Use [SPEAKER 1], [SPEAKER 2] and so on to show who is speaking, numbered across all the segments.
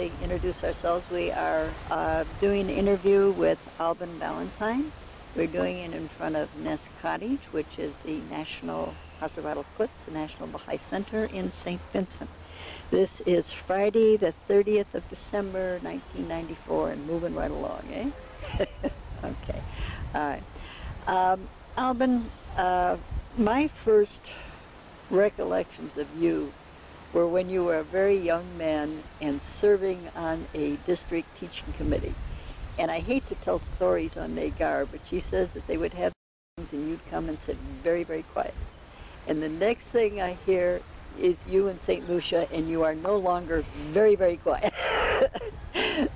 [SPEAKER 1] Introduce ourselves. We are doing an interview with Alban Balantyne. We're doing it in front of Nest Cottage, which is the National Hazrat al-Quds, the National Baha'i Center in St. Vincent. This is Friday, the 30th of December, 1994, and moving right along, eh? Okay. All right. Alban, my first recollections of you were when you were a very young man and serving on a district teaching committee. And I hate to tell stories on Nagar, but she says that they would have things and you'd come and sit very, very quiet. And the next thing I hear is you in St. Lucia, and you are no longer very, very quiet.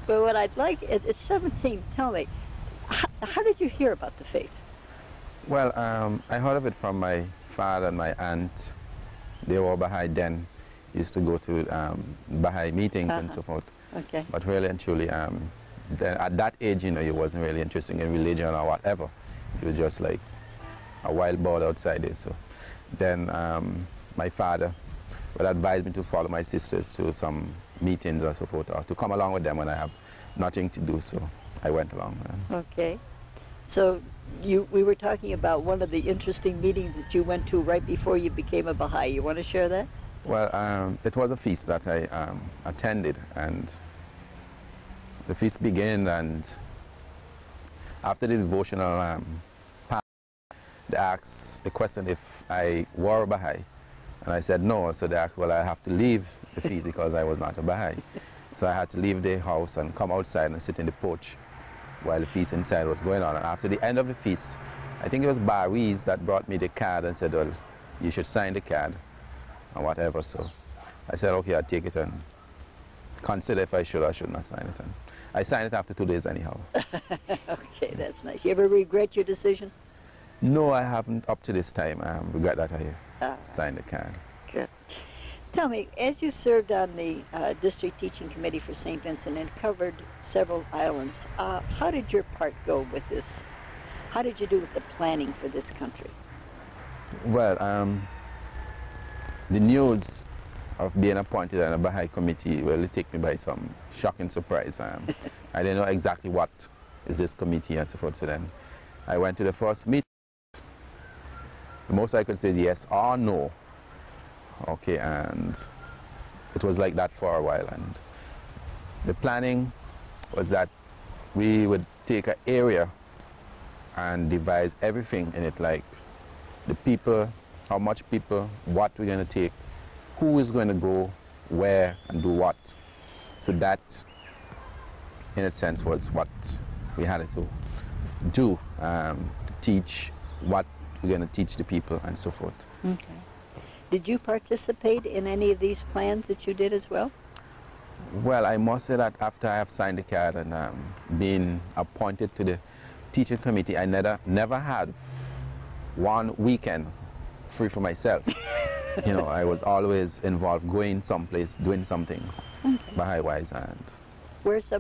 [SPEAKER 1] But what I'd like, at 17, tell me, how did you hear about the faith?
[SPEAKER 2] Well, I heard of it from my father and my aunt. They were Baha'i then. Used to go to Baha'i meetings and so forth.
[SPEAKER 1] Okay.
[SPEAKER 2] But really and truly, at that age, you know, you wasn't really interested in religion or whatever. You were just like a wild bird outside there. So then my father would advise me to follow my sisters to some meetings or so forth, or to come along with them when I have nothing to do. So I went along.
[SPEAKER 1] Okay. So we were talking about one of the interesting meetings that you went to right before you became a Baha'i. You want to share that?
[SPEAKER 2] Well, it was a feast that I attended, and the feast began, and after the devotional part, they asked the question if I were a Baha'i, and I said no. So they asked, well, I have to leave the feast because I was not a Baha'i. So I had to leave the house and come outside and sit in the porch while the feast inside was going on. And after the end of the feast, I think it was Baha'i's that brought me the card and said, well, you should sign the card and whatever. So I said, okay, I'll take it and consider if I should or should not sign it. And I signed it after 2 days anyhow.
[SPEAKER 1] Okay, that's nice. You ever regret your decision?
[SPEAKER 2] No, I haven't up to this time. I regret that I signed the card.
[SPEAKER 1] Good. Tell me, as you served on the district teaching committee for St. Vincent and covered several islands, how did your part go with this? How did you do with the planning for this country?
[SPEAKER 2] Well, the news of being appointed on a Baha'i committee really took me by some shocking surprise. I didn't know exactly what is this committee and so forth. So then I went to the first meeting. The most I could say is yes or no. Okay, and it was like that for a while. And the planning was that we would take an area and devise everything in it, like the people, how much people, what we're going to take, who is going to go where and do what. So that, in a sense, was what we had to do, to teach what we're going to teach the people and so forth.
[SPEAKER 1] Okay. Did you participate in any of these plans that you did as well?
[SPEAKER 2] Well, I must say that after I have signed the card and been appointed to the teaching committee, I never had one weekend free for myself. You know, I was always involved, going someplace, doing something, Baha'i-wise. And
[SPEAKER 1] Where's some